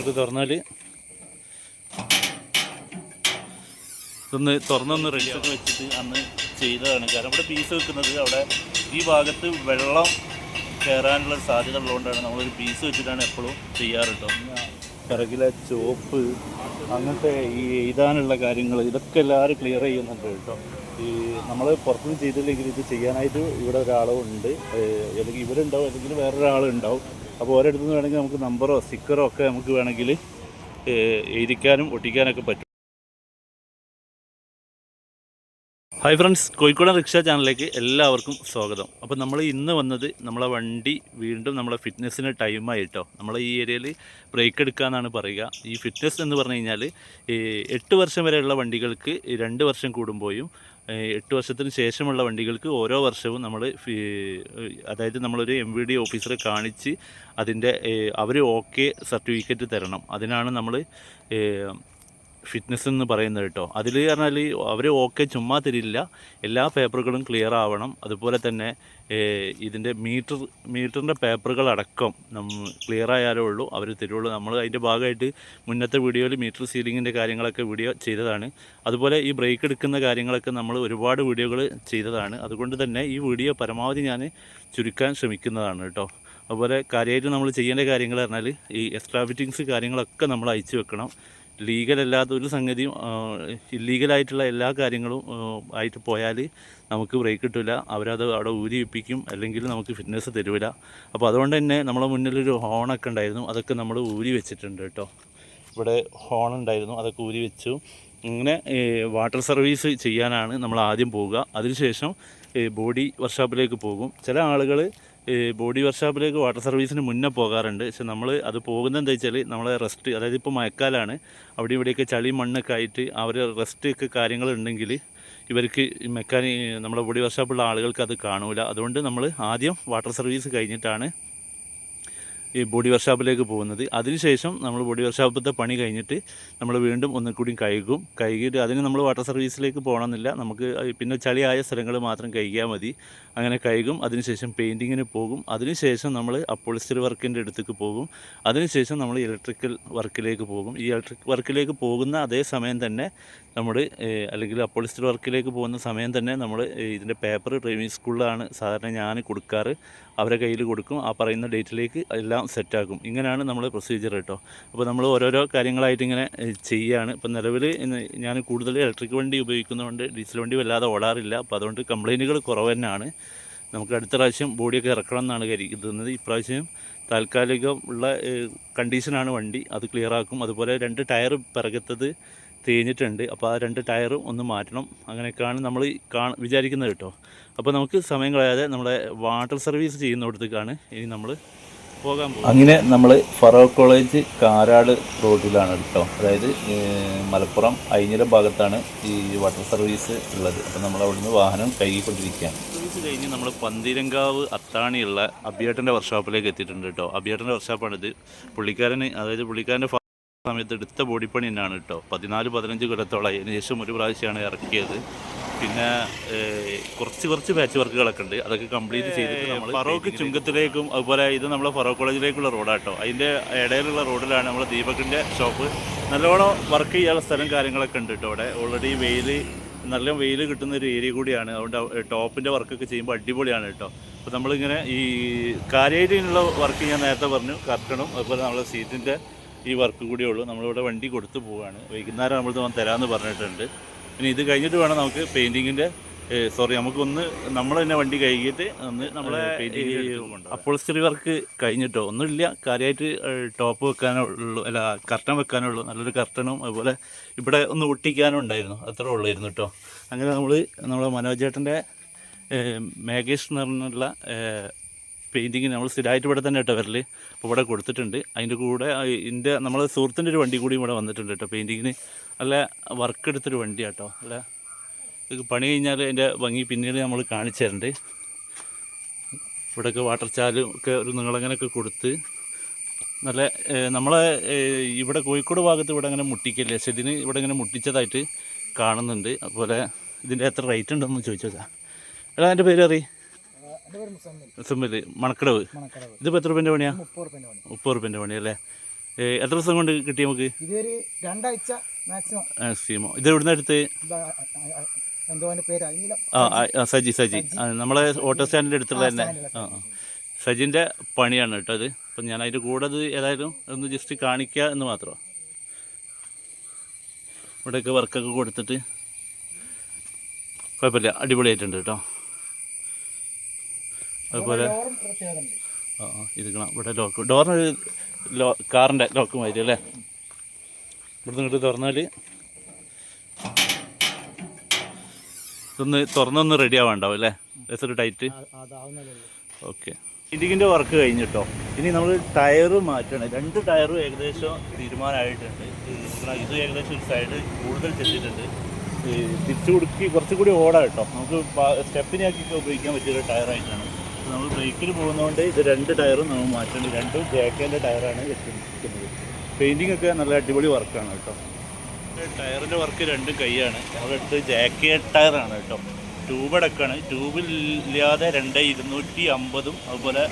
നമുക്ക് തുറന്നാൽ ഇതൊന്ന് തുറന്നൊന്ന് റെഡിയാക്കി വെച്ചിട്ട് അന്ന് ചെയ്തതാണ്. കാരണം ഇവിടെ പീസ് വെക്കുന്നത് അവിടെ ഈ ഭാഗത്ത് വെള്ളം കയറാനുള്ള സാധ്യത ഉള്ളതുകൊണ്ടാണ് നമ്മളൊരു പീസ് വെച്ചിട്ടാണ് എപ്പോഴും ചെയ്യാറ് കേട്ടോ. പിറകിലെ ചോപ്പ് അങ്ങനത്തെ ഈ എഴുതാനുള്ള കാര്യങ്ങൾ ഇതൊക്കെ എല്ലാവരും ക്ലിയർ ചെയ്യുന്നുണ്ട് കേട്ടോ. ഈ നമ്മൾ പുറത്തുനിന്ന് ചെയ്തില്ലെങ്കിൽ ഇത് ചെയ്യാനായിട്ട് ഇവിടെ ഒരാളുണ്ട്, അല്ലെങ്കിൽ ഇവരുണ്ടാവും അല്ലെങ്കിൽ വേറൊരാളുണ്ടാവും. അപ്പോൾ ഓരോരുത്തു നിന്ന് വേണമെങ്കിൽ നമുക്ക് നമ്പറോ സ്റ്റിക്കറോ ഒക്കെ നമുക്ക് വേണമെങ്കിൽ എഴുതിക്കാനും ഒട്ടിക്കാനൊക്കെ പറ്റും. ഹായ് ഫ്രണ്ട്സ്, കോഴിക്കോട് റിക്ഷ ചാനലിലേക്ക് എല്ലാവർക്കും സ്വാഗതം. അപ്പോൾ നമ്മൾ ഇന്ന് വന്നത് നമ്മളെ വണ്ടി വീണ്ടും നമ്മളെ ഫിറ്റ്നസ്സിന് ടൈമായിട്ടോ. നമ്മളെ ഈ ഏരിയയിൽ ബ്രേക്ക് എടുക്കാമെന്നാണ് പറയുക. ഈ ഫിറ്റ്നസ് എന്ന് പറഞ്ഞു കഴിഞ്ഞാൽ 8 വർഷം വരെയുള്ള വണ്ടികൾക്ക് 2 വർഷം കൂടുമ്പോഴും 8 വർഷത്തിന് ശേഷമുള്ള വണ്ടികൾക്ക് ഓരോ വർഷവും നമ്മൾ അതായത് നമ്മളൊരു MVD ഓഫീസറെ കാണിച്ച് അതിൻ്റെ അവർ ഓക്കെ സർട്ടിഫിക്കറ്റ് തരണം. അതിനാണ് നമ്മൾ ഫിറ്റ്നസ് എന്ന് പറയുന്നത് കേട്ടോ. അതിൽ പറഞ്ഞാൽ അവർ ഓക്കെ ചുമ്മാ തരില്ല, എല്ലാ പേപ്പറുകളും ക്ലിയർ ആവണം. അതുപോലെ തന്നെ ഇതിൻ്റെ മീറ്ററിൻ്റെ പേപ്പറുകളടക്കം ക്ലിയർ ആയാലേ ഉള്ളൂ അവർ തരുള്ളൂ. നമ്മൾ അതിൻ്റെ ഭാഗമായിട്ട് മുന്നത്തെ വീഡിയോയിൽ മീറ്റർ സീലിങ്ങിൻ്റെ കാര്യങ്ങളൊക്കെ വീഡിയോ ചെയ്തതാണ്. അതുപോലെ ഈ ബ്രേക്ക് എടുക്കുന്ന കാര്യങ്ങളൊക്കെ നമ്മൾ ഒരുപാട് വീഡിയോകൾ ചെയ്തതാണ്. അതുകൊണ്ട് തന്നെ ഈ വീഡിയോ പരമാവധി ഞാൻ ചുരുക്കാൻ ശ്രമിക്കുന്നതാണ് കേട്ടോ. അതുപോലെ കാര്യമായിട്ട് നമ്മൾ ചെയ്യേണ്ട കാര്യങ്ങൾ പറഞ്ഞാൽ ഈ എക്സ്ട്രാ ഫിറ്റിങ്സ് കാര്യങ്ങളൊക്കെ നമ്മൾ അയച്ചു വെക്കണം. ലീഗലല്ലാത്ത ഒരു സംഗതിയും ഇല്ലീഗലായിട്ടുള്ള എല്ലാ കാര്യങ്ങളും ആയിട്ട് പോയാൽ നമുക്ക് ബ്രേക്ക് കിട്ടില്ല. അവരത് അവിടെ ഊരി വെപ്പിക്കും, അല്ലെങ്കിൽ നമുക്ക് ഫിറ്റ്നസ് തരില്ല. അപ്പോൾ അതുകൊണ്ട് തന്നെ നമ്മളെ മുന്നിലൊരു ഹോണൊക്കെ ഉണ്ടായിരുന്നു, അതൊക്കെ നമ്മൾ ഊരി വെച്ചിട്ടുണ്ട് കേട്ടോ. ഇവിടെ ഹോൺ ഉണ്ടായിരുന്നു, അതൊക്കെ ഊരി വെച്ചു. അങ്ങനെ വാട്ടർ സർവീസ് ചെയ്യാനാണ് നമ്മൾ ആദ്യം പോവുക. അതിനുശേഷം ബോഡി വർക്ക്ഷോപ്പിലേക്ക് പോകും. ചില ആളുകൾ ബോഡി വർക്ക്ഷോപ്പിലേക്ക് വാട്ടർ സർവീസിന് മുന്നേ പോകാറുണ്ട്. പക്ഷെ നമ്മൾ അത് പോകുന്നത് എന്താ വെച്ചാൽ നമ്മളെ റെസ്റ്റ്, അതായത് ഇപ്പോൾ മഴക്കാലമാണ്, അവിടെ ഇവിടെയൊക്കെ ചളി മണ്ണൊക്കെ ആയിട്ട് അവർ റെസ്റ്റ് ഒക്കെ കാര്യങ്ങളുണ്ടെങ്കിൽ ഇവർക്ക് നമ്മുടെ ബോഡി വർക്ക്ഷോപ്പുള്ള ആളുകൾക്ക് അത് കാണൂല. അതുകൊണ്ട് നമ്മൾ ആദ്യം വാട്ടർ സർവീസ് കഴിഞ്ഞിട്ടാണ് ഈ ബോഡി വർക്ക്ഷോപ്പിലേക്ക് പോകുന്നത്. അതിനുശേഷം നമ്മൾ ബോഡി വർക്ക്ഷോപ്പിലത്തെ പണി കഴിഞ്ഞിട്ട് നമ്മൾ വീണ്ടും ഒന്നുകൂടി കഴുകിയിട്ട് അതിന് നമ്മൾ വാട്ടർ സർവീസിലേക്ക് പോകണമെന്നില്ല, നമുക്ക് പിന്നെ ചളിയായ സ്ഥലങ്ങൾ മാത്രം കഴുകിയാൽ മതി. അങ്ങനെ കഴുകും. അതിനുശേഷം പെയിൻറ്റിങ്ങിന് പോകും. അതിനുശേഷം നമ്മൾ അപ്പോളിസ്റ്റർ വർക്കിൻ്റെ അടുത്തേക്ക് പോകും. അതിനുശേഷം നമ്മൾ ഇലക്ട്രിക്കൽ വർക്കിലേക്ക് പോകും. ഈ ഇലക്ട്രിക് വർക്കിലേക്ക് പോകുന്ന അതേ സമയം തന്നെ നമ്മൾ അല്ലെങ്കിൽ അപ്പോളിസ്റ്റർ വർക്കിലേക്ക് പോകുന്ന സമയം തന്നെ നമ്മൾ ഇതിൻ്റെ പേപ്പർ ഡ്രൈവിംഗ് സ്കൂളിലാണ് സാധാരണ ഞാൻ കൊടുക്കാറ്. അവരെ കയ്യിൽ കൊടുക്കും. ആ പറയുന്ന ഡേറ്റിലേക്ക് എല്ലാം സെറ്റാക്കും. ഇങ്ങനെയാണ് നമ്മൾ പ്രൊസീജിയർ കേട്ടോ. അപ്പോൾ നമ്മൾ ഓരോരോ കാര്യങ്ങളായിട്ട് ഇങ്ങനെ ചെയ്യുകയാണ്. ഇപ്പോൾ നിലവിൽ ഞാൻ കൂടുതൽ ഇലക്ട്രിക് വണ്ടി ഉപയോഗിക്കുന്നതുകൊണ്ട് ഡീസൽ വണ്ടി വല്ലാതെ ഓടാറില്ല. അപ്പോൾ അതുകൊണ്ട് കംപ്ലയിൻറ്റുകൾ കുറവ് തന്നെയാണ്. നമുക്ക് അടുത്ത പ്രാവശ്യം ബോഡിയൊക്കെ ഇറക്കണം എന്നാണ് കരുതുന്നത്. ഇപ്രാവശ്യം താൽക്കാലികം ഉള്ള കണ്ടീഷനാണ് വണ്ടി, അത് ക്ലിയറാക്കും. അതുപോലെ 2 ടയർ പിറകത്തത് തേഞ്ഞിട്ടുണ്ട്, അപ്പോൾ ആ 2 ടയറും ഒന്ന് മാറ്റണം. അങ്ങനെയൊക്കെയാണ് നമ്മൾ വിചാരിക്കുന്നത് കേട്ടോ. അപ്പോൾ നമുക്ക് സമയം കളയാതെ നമ്മുടെ വാട്ടർ സർവീസ് ചെയ്യുന്നിടത്തേക്കാണ് ഇനി നമ്മൾ പോകാൻ പോകും. അങ്ങനെ നമ്മൾ ഫറൂഖ് കോളേജ് കാരാട് റോഡിലാണ് കേട്ടോ. അതായത് മലപ്പുറം അയിഞ്ഞില ഭാഗത്താണ് ഈ വാട്ടർ സർവീസ് ഉള്ളത്. അപ്പോൾ നമ്മൾ അവിടുന്ന് വാഹനം കഴുകിക്കൊണ്ടിരിക്കുകയാണ്. സർവീസ് കഴിഞ്ഞ് നമ്മൾ പന്തീരങ്കാവ് അത്താണിയുള്ള അബിയേട്ടൻ്റെ വർക്ക്ഷോപ്പിലേക്ക് എത്തിയിട്ടുണ്ട് കേട്ടോ. അബിയേട്ടൻ്റെ വർക്ക്ഷോപ്പാണിത്. പുള്ളിക്കാരൻ്റെ സമയത്ത് എടുത്ത ബോഡി പണി തന്നെയാണ് കേട്ടോ. 14-15 കൊല്ലത്തോളമായി. അതിന് ശേഷം ഒരു പ്രാവശ്യമാണ് ഇറക്കിയത്. പിന്നെ കുറച്ച് പാച്ച് വർക്കുകളൊക്കെ ഉണ്ട്, അതൊക്കെ കംപ്ലീറ്റ് ചെയ്തിട്ട് നമ്മൾ ഫറൂഖ് ചുങ്കത്തിലേക്കും അതുപോലെ ഇത് നമ്മളെ ഫറൂഖ് കോളേജിലേക്കുള്ള റോഡാട്ടോ. അതിൻ്റെ ഇടയിലുള്ള റോഡിലാണ് നമ്മളെ ദീപകിൻ്റെ ഷോപ്പ്. നല്ലോണം വർക്ക് ചെയ്യാനുള്ള സ്ഥലം കാര്യങ്ങളൊക്കെ ഉണ്ട് കേട്ടോ. അവിടെ ഓൾറെഡി നല്ല വെയിൽ കിട്ടുന്ന ഒരു ഏരിയ കൂടിയാണ്. അതുകൊണ്ട് ടോപ്പിൻ്റെ വർക്കൊക്കെ ചെയ്യുമ്പോൾ അടിപൊളിയാണ് കേട്ടോ. അപ്പോൾ നമ്മളിങ്ങനെ ഈ കാര്യമായിട്ടുള്ള വർക്ക് ഞാൻ നേരത്തെ പറഞ്ഞു, കർട്ടണും അതുപോലെ നമ്മളെ സീറ്റിൻ്റെ ഈ വർക്ക് കൂടിയേ ഉള്ളൂ. നമ്മളിവിടെ വണ്ടി കൊടുത്തു പോവുകയാണ്. വൈകുന്നേരം നമ്മൾ തരാമെന്ന് പറഞ്ഞിട്ടുണ്ട്. പിന്നെ ഇത് കഴിഞ്ഞിട്ട് വേണം നമുക്ക് പെയിൻറ്റിങ്ങിൻ്റെ നമ്മൾ തന്നെ വണ്ടി കഴുകിയിട്ട് നമ്മളെ അപ്പോൾസ്റ്ററി വർക്ക് കഴിഞ്ഞിട്ടോ. ഒന്നുമില്ല, കാര്യമായിട്ട് ടോപ്പ് വെക്കാനുള്ളൂ, അല്ല കർട്ടൻ വെക്കാനുള്ളൂ. നല്ലൊരു കർട്ടനും അതുപോലെ ഇവിടെ ഒന്ന് ഒട്ടിക്കാനും ഉണ്ടായിരുന്നു, അത്രേ ഉള്ളായിരുന്നു കേട്ടോ. അങ്ങനെ നമ്മളെ മനോജേട്ടൻ്റെ മേഘേഷ് എന്ന് പറഞ്ഞുള്ള പെയിൻറ്റിങ്ങിന് നമ്മൾ സ്ഥിരമായിട്ട് ഇവിടെ തന്നെ കേട്ടോ വരൽ. അപ്പോൾ ഇവിടെ കൊടുത്തിട്ടുണ്ട്. അതിൻ്റെ കൂടെ നമ്മളെ സുഹൃത്തിൻ്റെ ഒരു വണ്ടി കൂടി ഇവിടെ വന്നിട്ടുണ്ട് കേട്ടോ. പെയിൻറ്റിങ്ങിന് നല്ല വർക്ക് എടുത്തൊരു വണ്ടിയാണ് കേട്ടോ. അല്ല ഇത് പണി കഴിഞ്ഞാൽ അതിൻ്റെ ഭംഗി പിന്നീട് നമ്മൾ കാണിച്ചു തരുന്നുണ്ട്. ഇവിടെയൊക്കെ വാട്ടർ ചാലും ഒക്കെ ഒരു നീളങ്ങനൊക്കെ കൊടുത്ത് നല്ല നമ്മളെ ഇവിടെ കോഴിക്കോട് ഭാഗത്ത് ഇവിടെ അങ്ങനെ മുട്ടിക്കില്ല, പക്ഷെ ഇതിന് ഇവിടെ ഇങ്ങനെ മുട്ടിച്ചതായിട്ട് കാണുന്നുണ്ട്. അതുപോലെ ഇതിൻ്റെ എത്ര റേറ്റ് ഉണ്ടെന്ന് ചോദിച്ചതാ. എടാ എൻ്റെ പേര് അറിയാം, മുസമ്മിൽ മണക്കടവ്. ഇതിപ്പോൾ എത്ര രൂപേൻ്റെ പണിയാണ്? 30 രൂപേൻ്റെ പണി അല്ലേ. എത്ര ദിവസം കൊണ്ട് കിട്ടി നമുക്ക്? ഇതൊരു 2 ആഴ്ച മാക്സിമം. ഇത് എവിടുന്ന അടുത്ത്? സജി നമ്മളെ ഓട്ടോ സ്റ്റാൻഡിൻ്റെ അടുത്തുള്ള തന്നെ. സജിൻ്റെ പണിയാണ് കേട്ടോ അത്. അപ്പം ഞാൻ അതിൻ്റെ കൂടെ അത് ഏതായാലും ഒന്ന് ജസ്റ്റ് കാണിക്കുക എന്ന് മാത്രം. ഇവിടെയൊക്കെ വർക്കൊക്കെ കൊടുത്തിട്ട് കുഴപ്പമില്ല, അടിപൊളിയായിട്ടുണ്ട് കേട്ടോ. അതുപോലെ ഇത് ഇവിടെ ഡോറിന് കാറിൻ്റെ ലോക്ക് മാതിരി അല്ലേ? ഇവിടുന്ന് ഇങ്ങോട്ട് തുറന്നാൽ ഇതൊന്ന് തുറന്നൊന്ന് റെഡി ആവാണ്ടാവും അല്ലേ? Just tight. ഓക്കെ, ഇതിൻ്റെ വർക്ക് കഴിഞ്ഞിട്ടോ. ഇനി നമ്മൾ ടയറ് മാറ്റണം. 2 ടയറും ഏകദേശം തീരുമാനമായിട്ടുണ്ട്. ഇത് ഏകദേശം ഒരു സൈഡ് കൂടുതൽ ചെല്ലിട്ടുണ്ട്. തിരിച്ചു കൊടുക്കി കുറച്ചുകൂടി ഓടാം കേട്ടോ. നമുക്ക് സ്റ്റെപ്പിനാക്കിയൊക്കെ ഉപയോഗിക്കാൻ പറ്റിയൊരു ടയറായിട്ടാണ്. നമ്മൾ ബ്രേക്കിൽ പോകുന്നതുകൊണ്ട് ഇത് 2 ടയറും നമ്മൾ മാറ്റേണ്ടി. 2 ജാക്കേൻ്റെ ടയറാണ് വെച്ചിരിക്കുന്നത്. പെയിൻറ്റിംഗ് ഒക്കെ നല്ല അടിപൊളി വർക്കാണ് കേട്ടോ. ടയറിൻ്റെ വർക്ക് 2 കൈയാണ്. നമ്മളെടുത്ത് ജാക്കേ ടയറാണ് കേട്ടോ. ട്യൂബടക്കമാണ്. ട്യൂബില്ലാതെ 2250 അതുപോലെ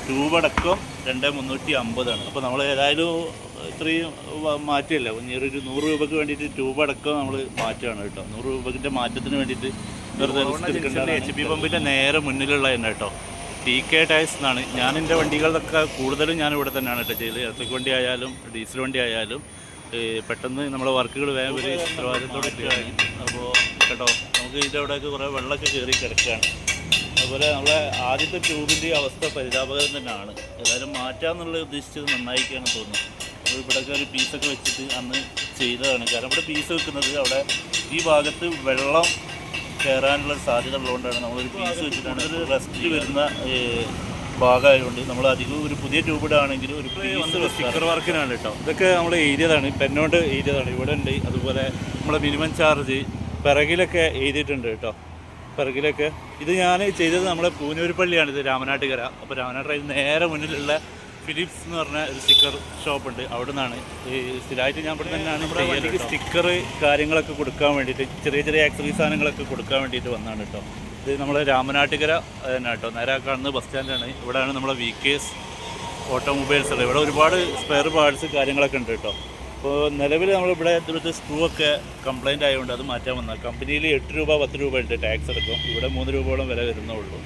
ട്യൂബടക്കം 2350. അപ്പോൾ നമ്മൾ ഏതായാലും ഇത്രയും മാറ്റിയല്ല. ഇനിയൊരു 100 രൂപയ്ക്ക് വേണ്ടിയിട്ട് ട്യൂബടക്കം നമ്മൾ മാറ്റുകയാണ് കേട്ടോ. 100 രൂപയ്ക്കിൻ്റെ മാറ്റത്തിന് വേണ്ടിയിട്ട് വെറുതെ HP പമ്പിൻ്റെ നേരെ മുന്നിലുള്ള തന്നെ കേട്ടോ. TK ടയർസ് എന്നാണ്. ഞാൻ എൻ്റെ വണ്ടികളിലൊക്കെ കൂടുതലും ഞാൻ ഇവിടെ തന്നെയാണ് കേട്ടോ ചെയ്ത്. ഇലക്ട്രിക് വണ്ടി ആയാലും ഡീസൽ വണ്ടി ആയാലും പെട്ടെന്ന് നമ്മളെ വർക്കുകൾ വേഗം ഒരു ഉത്തരവാദിത്തോടെ കഴിയും. അപ്പോൾ കേട്ടോ, നമുക്ക് ഇതിൻ്റെ അവിടെയൊക്കെ കുറേ വെള്ളമൊക്കെ കയറി കിടക്കുകയാണ്. അതുപോലെ നമ്മളെ ആദ്യത്തെ ട്യൂബിൻ്റെ അവസ്ഥ പരിതാപകരം തന്നെയാണ്. ഏതായാലും മാറ്റാമെന്നുള്ള ഉദ്ദേശിച്ചത് നന്നായിരിക്കുകയാണ് തോന്നുന്നത്. അപ്പോൾ ഇവിടെയൊക്കെ ഒരു പീസൊക്കെ വെച്ചിട്ട് അന്ന് ചെയ്തതാണ്. കാരണം ഇവിടെ പീസ് വെക്കുന്നത് അവിടെ ഈ ഭാഗത്ത് വെള്ളം കയറാനുള്ള സാധ്യത ഉള്ളതുകൊണ്ടാണ് നമ്മളൊരു പീസ് വെച്ചിട്ടാണ്. ഒരു റെസ്റ്റ് വരുന്ന ഭാഗമായതുകൊണ്ട് നമ്മൾ അധികം ഒരു പുതിയ ട്യൂബ് ഇടുകയാണെങ്കിൽ ഒരു പീസ് സ്റ്റിക്കർ വർക്കിനാണ് കേട്ടോ. ഇതൊക്കെ നമ്മൾ എഴുതിയതാണ്, പെന്നോണ്ട് എഴുതിയതാണ്. ഇവിടെ ഉണ്ട്. അതുപോലെ നമ്മളെ മിനിമം ചാർജ് പിറകിലൊക്കെ എഴുതിയിട്ടുണ്ട് കേട്ടോ. പിറകിലൊക്കെ ഇത് ഞാൻ ചെയ്തത് നമ്മളെ പൂനൂർപ്പള്ളിയാണ്. ഇത് രാമനാട്ടുകര. അപ്പോൾ രാമനാട്ടുകര നേരെ മുന്നിലുള്ള ഫിലിപ്സ് എന്ന് പറഞ്ഞ ഒരു സ്റ്റിക്കർ ഷോപ്പുണ്ട്. അവിടെ നിന്നാണ് സ്ഥിരമായിട്ട് ഞാൻ ഇവിടെ തന്നെയാണ്. എനിക്ക് സ്റ്റിക്കർ കാര്യങ്ങളൊക്കെ കൊടുക്കാൻ വേണ്ടിയിട്ട് ചെറിയ ചെറിയ ആക്സസറി സാധനങ്ങളൊക്കെ കൊടുക്കാൻ വേണ്ടിയിട്ട് വന്നതാണ് കേട്ടോ. ഇത് നമ്മളെ രാമനാട്ടുകര തന്നെ കേട്ടോ. നേരെ കാണുന്നത് ബസ് സ്റ്റാൻഡാണ്. ഇവിടെയാണ് നമ്മളെ VKS ഓട്ടോമൊബൈൽസ് ഉള്ളത്. ഇവിടെ ഒരുപാട് സ്പെയർ പാർട്സ് കാര്യങ്ങളൊക്കെ ഉണ്ട് കേട്ടോ. അപ്പോൾ നിലവിൽ നമ്മളിവിടെ ഇവിടുത്തെ സ്ക്രൂ ഒക്കെ കംപ്ലയിൻ്റ് ആയതുകൊണ്ട് അത് മാറ്റാൻ വന്നാൽ കമ്പനിയിൽ 8 രൂപ 10 രൂപ ഉണ്ട് ടാക്സ് അടക്കം. ഇവിടെ 3 രൂപയോളം വില വരുന്നുള്ളൂ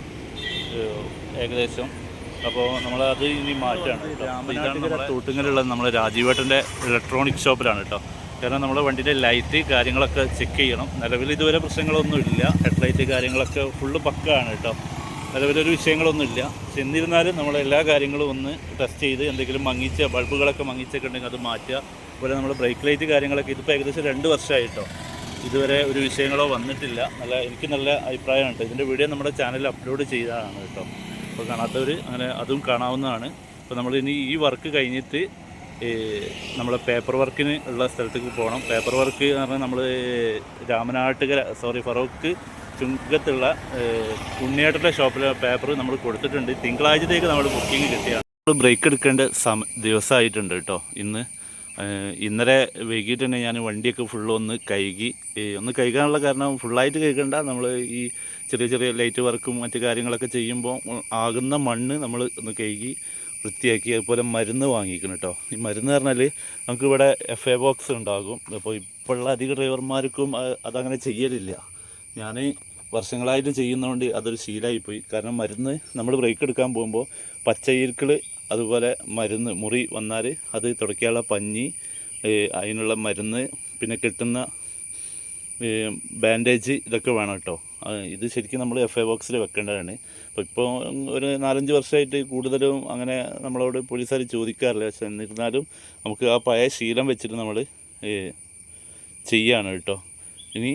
ഏകദേശം. അപ്പോൾ നമ്മളത് ഇനി മാറ്റാണ്. ഇതാണ് തൂട്ടുങ്ങലുള്ള നമ്മളെ രാജീവേട്ടൻ്റെ ഇലക്ട്രോണിക് ഷോപ്പിലാണ് കേട്ടോ. കാരണം നമ്മുടെ വണ്ടിൻ്റെ ലൈറ്റ് കാര്യങ്ങളൊക്കെ ചെക്ക് ചെയ്യണം. നിലവിൽ ഇതുവരെ പ്രശ്നങ്ങളൊന്നുമില്ല. ഹെഡ്ലൈറ്റ് കാര്യങ്ങളൊക്കെ ഫുള്ള് പക്കാണ് കേട്ടോ. നിലവിലൊരു വിഷയങ്ങളൊന്നുമില്ല. പക്ഷെ എന്നിരുന്നാലും നമ്മളെല്ലാ കാര്യങ്ങളും ഒന്ന് ടെസ്റ്റ് ചെയ്ത് എന്തെങ്കിലും മങ്ങിച്ച ബൾബുകളൊക്കെ മങ്ങിച്ചൊക്കെ ഉണ്ടെങ്കിൽ അത് മാറ്റുക. അതുപോലെ നമ്മൾ ബ്രേക്ക് ലൈറ്റ് കാര്യങ്ങളൊക്കെ ഇതിപ്പോൾ ഏകദേശം 2 വർഷമായിട്ടോ. ഇതുവരെ ഒരു വിഷയങ്ങളോ വന്നിട്ടില്ല. എനിക്ക് നല്ല അഭിപ്രായമാണ് കേട്ടോ. ഇതിൻ്റെ വീഡിയോ നമ്മുടെ ചാനലിൽ അപ്ലോഡ് ചെയ്തതാണ് കേട്ടോ. അപ്പോൾ കാണാത്തവർ അങ്ങനെ അതും കാണാവുന്നതാണ്. അപ്പോൾ നമ്മൾ ഇനി ഈ വർക്ക് കഴിഞ്ഞിട്ട് നമ്മളെ പേപ്പർ വർക്കിന് ഉള്ള സ്ഥലത്തേക്ക് പോകണം. പേപ്പർ വർക്ക് എന്ന് പറഞ്ഞാൽ നമ്മൾ രാമനാട്ടുകര ഫറോക്ക് ചുങ്കത്തുള്ള ഉണ്ണിയേട്ടൻ്റെ ഷോപ്പിലെ പേപ്പർ നമ്മൾ കൊടുത്തിട്ടുണ്ട്. തിങ്കളാഴ്ചത്തേക്ക് നമ്മൾ ബുക്കിംഗ് കിട്ടിയാണ്. നമ്മൾ ബ്രേക്ക് എടുക്കേണ്ട ദിവസമായിട്ടുണ്ട് കേട്ടോ. ഇന്നലെ വൈകിട്ട് തന്നെ ഞാൻ വണ്ടിയൊക്കെ ഫുള്ള് ഒന്ന് കഴുകാനുള്ള കാരണം ഫുള്ളായിട്ട് കഴുകണ്ട. നമ്മൾ ഈ ചെറിയ ചെറിയ ലൈറ്റ് വർക്കും മറ്റു കാര്യങ്ങളൊക്കെ ചെയ്യുമ്പോൾ ആകുന്ന മണ്ണ് നമ്മൾ ഒന്ന് കഴുകി വൃത്തിയാക്കി. അതുപോലെ മരുന്ന് വാങ്ങിക്കണം കേട്ടോ. ഈ മരുന്ന് പറഞ്ഞാൽ നമുക്കിവിടെ FA ബോക്സ് ഉണ്ടാകും. അപ്പോൾ ഇപ്പോഴുള്ള അധിക ഡ്രൈവർമാർക്കും അതങ്ങനെ ചെയ്യലില്ല. ഞാൻ വർഷങ്ങളായിട്ട് ചെയ്യുന്നതുകൊണ്ട് അതൊരു ശീലമായിപ്പോയി. കാരണം മരുന്ന് നമ്മൾ ബ്രേക്ക് എടുക്കാൻ പോകുമ്പോൾ പച്ചയിരിക്കൾ അതുപോലെ മരുന്ന് മുറി വന്നാൽ അത് തുടയ്ക്കാനുള്ള പഞ്ഞി, അതിനുള്ള മരുന്ന്, പിന്നെ കിട്ടുന്ന ബാൻഡേജ് ഇതൊക്കെ വേണം കേട്ടോ. ഇത് ശരിക്കും നമ്മൾ FA ബോക്സിൽ വെക്കേണ്ടതാണ്. ഇപ്പോൾ ഒരു 4-5 വർഷമായിട്ട് കൂടുതലും അങ്ങനെ നമ്മളോട് പോലീസുകാർ ചോദിക്കാറില്ല. പക്ഷെ എന്നിരുന്നാലും നമുക്ക് ആ പഴയ ശീലം വെച്ചിട്ട് നമ്മൾ ചെയ്യാണ് കേട്ടോ. ഇനി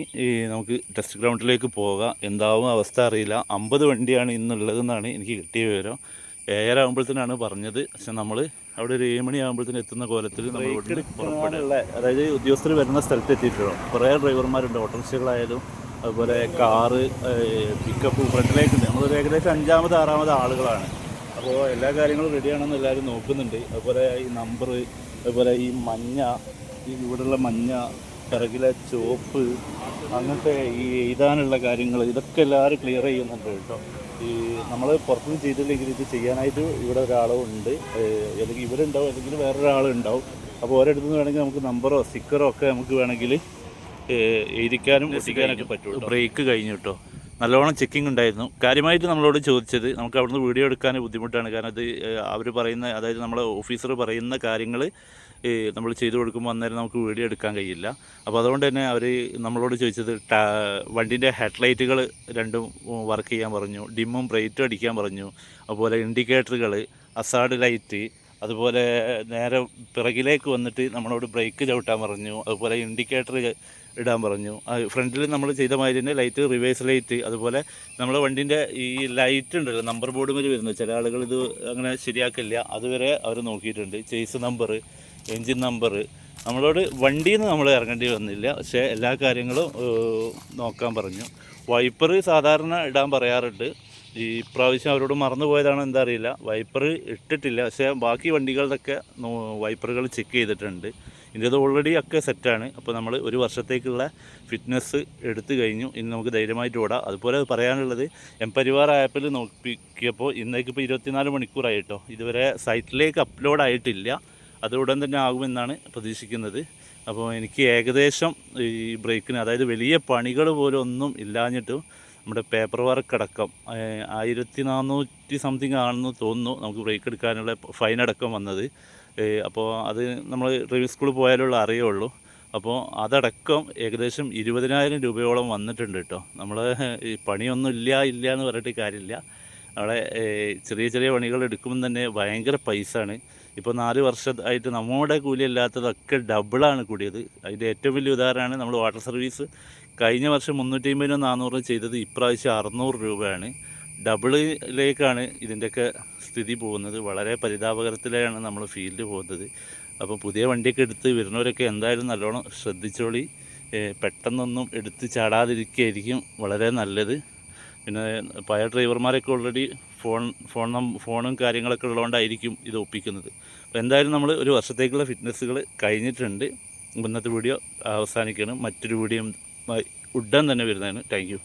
നമുക്ക് ടെസ്റ്റ് ഗ്രൗണ്ടിലേക്ക് പോകാം. എന്താവും അവസ്ഥ അറിയില്ല. 50 വണ്ടിയാണ് ഇന്നുള്ളതെന്നാണ് എനിക്ക് കിട്ടിയ വിവരം. 7:30 ആകുമ്പോഴത്തേനാണ് പറഞ്ഞത്. പക്ഷെ നമ്മൾ അവിടെ ഒരു 7 മണി ആകുമ്പോഴത്തേന് എത്തുന്ന കോലത്തിൽ നമ്മൾ പുറപ്പെടുക. അതായത് ഉദ്യോഗസ്ഥർ വരുന്ന സ്ഥലത്ത് എത്തിയിട്ടുള്ളൂ. കുറേ ഡ്രൈവർമാരുണ്ട്. ഓട്ടോറിക്ഷകളായാലും അതുപോലെ കാറ്, പിക്കപ്പ് ഫ്രണ്ടിലേക്കുണ്ട്. നമ്മളൊരു ഏകദേശം 5-ാമത് 6-ാമത് ആളുകളാണ്. അപ്പോൾ എല്ലാ കാര്യങ്ങളും റെഡിയാണെന്ന് എല്ലാവരും നോക്കുന്നുണ്ട്. അതുപോലെ ഈ നമ്പർ, അതുപോലെ ഈ മഞ്ഞ, ഈ ഇവിടെയുള്ള മഞ്ഞ, പിറകിലെ ചുവപ്പ്, അങ്ങനത്തെ ഈ എഴുതാനുള്ള കാര്യങ്ങൾ ഇതൊക്കെ എല്ലാവരും ക്ലിയർ ചെയ്യുന്നുണ്ട് കേട്ടോ. ഈ നമ്മൾ പുറത്തുനിന്ന് ചെയ്തില്ലെങ്കിൽ ഇത് ചെയ്യാനായിട്ട് ഇവിടെ ഒരാളും ഉണ്ട്, അല്ലെങ്കിൽ ഇവരുണ്ടാവും അല്ലെങ്കിൽ വേറൊരാളുണ്ടാവും. അപ്പോൾ ഓരോരുത്തു നിന്ന് വേണമെങ്കിൽ നമുക്ക് നമ്പറോ സ്റ്റിക്കറോ ഒക്കെ നമുക്ക് വേണമെങ്കിൽ എഴുതിക്കാനും ഒട്ടിക്കാനൊക്കെ പറ്റുള്ളൂ. ബ്രേക്ക് കഴിഞ്ഞു കേട്ടോ, നല്ലോണം ചെക്കിംഗ് ഉണ്ടായിരുന്നു. കാര്യമായിട്ട് നമ്മളോട് ചോദിച്ചത്, നമുക്ക് അവിടുന്ന് വീഡിയോ എടുക്കാൻ ബുദ്ധിമുട്ടാണ്, കാരണം അത് അവർ പറയുന്ന, അതായത് നമ്മളെ ഓഫീസർ പറയുന്ന കാര്യങ്ങൾ നമ്മൾ ചെയ്തു കൊടുക്കുമ്പോൾ അന്നേരം നമുക്ക് വീഡിയോ എടുക്കാൻ കഴിയില്ല. അപ്പോൾ അതുകൊണ്ട് തന്നെ അവർ നമ്മളോട് ചോദിച്ചത് വണ്ടീൻ്റെ ഹെഡ്ലൈറ്റുകൾ രണ്ടും വർക്ക് ചെയ്യാൻ പറഞ്ഞു, ഡിമ്മും ബ്രൈറ്റും അടിക്കാൻ പറഞ്ഞു, അതുപോലെ ഇൻഡിക്കേറ്ററുകൾ, അസാഡ് ലൈറ്റ്, അതുപോലെ നേരെ പിറകിലേക്ക് വന്നിട്ട് നമ്മളോട് ബ്രേക്ക് ചവിട്ടാൻ പറഞ്ഞു, അതുപോലെ ഇൻഡിക്കേറ്റർ ഇടാൻ പറഞ്ഞു. ഫ്രണ്ടിൽ നമ്മൾ ചെയ്ത മാതിരി തന്നെ ലൈറ്റ്, റിവേഴ്സ് ലൈറ്റ്, അതുപോലെ നമ്മളെ വണ്ടീൻ്റെ ഈ ലൈറ്റ് ഉണ്ടല്ലോ നമ്പർ ബോർഡ് മേൽ വരുന്നത്, ചില ആളുകൾ ഇത് അങ്ങനെ ശരിയാക്കില്ല, അതുവരെ അവർ നോക്കിയിട്ടുണ്ട്. ചേസ് നമ്പർ, എൻജിൻ നമ്പർ, നമ്മളോട് വണ്ടിയിൽ നിന്ന് നമ്മൾ ഇറങ്ങേണ്ടി വന്നില്ല, പക്ഷേ എല്ലാ കാര്യങ്ങളും നോക്കാൻ പറഞ്ഞു. വൈപ്പർ സാധാരണ ഇടാൻ പറയാറുണ്ട്, ഈ പ്രാവശ്യം അവരോട് മറന്നു പോയതാണോ എന്താ അറിയില്ല, വൈപ്പർ ഇട്ടിട്ടില്ല. പക്ഷേ ബാക്കി വണ്ടികളുടെയൊക്കെ വൈപ്പറുകൾ ചെക്ക് ചെയ്തിട്ടുണ്ട്. ഇതിൻ്റെത് ഓൾറെഡി ഒക്കെ സെറ്റാണ്. അപ്പോൾ നമ്മൾ ഒരു വർഷത്തേക്കുള്ള ഫിറ്റ്നസ് എടുത്തു കഴിഞ്ഞു, ഇനി നമുക്ക് ധൈര്യമായിട്ട് ഓടാം. അതുപോലെ പറയാനുള്ളത്, എംപരിവാർ ആപ്പിൽ നോക്കിയപ്പോൾ ഇന്നേക്കിപ്പോൾ 24 മണിക്കൂറായിട്ടോ, ഇതുവരെ സൈറ്റിലേക്ക് അപ്ലോഡ് ആയിട്ടില്ല. അത് ഉടൻ തന്നെ ആകുമെന്നാണ് പ്രതീക്ഷിക്കുന്നത്. അപ്പോൾ എനിക്ക് ഏകദേശം ഈ ബ്രേക്കിന്, അതായത് വലിയ പണികൾ പോലും ഒന്നും ഇല്ലാഞ്ഞിട്ടും നമ്മുടെ പേപ്പർ വർക്ക് അടക്കം 1400 സംതിങ് ആണെന്ന് തോന്നുന്നു നമുക്ക് ബ്രേക്ക് എടുക്കാനുള്ള ഫൈൻ അടക്കം വന്നത്. അപ്പോൾ അത് നമ്മൾ ഡ്രൈവിംഗ് സ്കൂളിൽ പോയാലുള്ള അറിയുള്ളൂ. അപ്പോൾ അതടക്കം ഏകദേശം 20,000 രൂപയോളം വന്നിട്ടുണ്ട് കേട്ടോ. നമ്മൾ ഈ പണിയൊന്നും ഇല്ല എന്ന് പറഞ്ഞിട്ട് കാര്യമില്ല. അവിടെ ചെറിയ ചെറിയ പണികൾ എടുക്കുമ്പോൾ തന്നെ ഭയങ്കര പൈസയാണ്. ഇപ്പോൾ 4 വർഷമായിട്ട് നമ്മുടെ കൂലി അല്ലാത്തതൊക്കെ ഡബിളാണ് കൂടിയത്. അതിൻ്റെ ഏറ്റവും വലിയ ഉദാഹരണമാണ് നമ്മൾ വാട്ടർ സർവീസ്. കഴിഞ്ഞ വർഷം 350-400 ചെയ്തത് ഇപ്രാവശ്യം 600 രൂപയാണ്. ഡബിളിലേക്കാണ് ഇതിൻ്റെയൊക്കെ സ്ഥിതി പോകുന്നത്. വളരെ പരിതാപകരത്തിലാണ് നമ്മൾ ഫീൽഡ് പോകുന്നത്. അപ്പോൾ പുതിയ വണ്ടിയൊക്കെ എടുത്ത് വരുന്നവരൊക്കെ എന്തായാലും നല്ലോണം ശ്രദ്ധിച്ചോളി. പെട്ടെന്നൊന്നും എടുത്ത് ചാടാതിരിക്കുകയായിരിക്കും വളരെ നല്ലത്. പിന്നെ പഴയ ഡ്രൈവർമാരൊക്കെ ഓൾറെഡി ഫോണും കാര്യങ്ങളൊക്കെ ഉള്ളതുകൊണ്ടായിരിക്കും ഇത് ഒപ്പിക്കുന്നത്. അപ്പോൾ എന്തായാലും നമ്മൾ ഒരു വർഷത്തേക്കുള്ള ഫിറ്റ്നസ്സുകൾ കഴിഞ്ഞിട്ടുണ്ട്. ഇന്നത്തെ വീഡിയോ അവസാനിക്കണം. മറ്റൊരു വീഡിയോ ഉടൻ തന്നെ വരുന്നതാണ്. Thank you.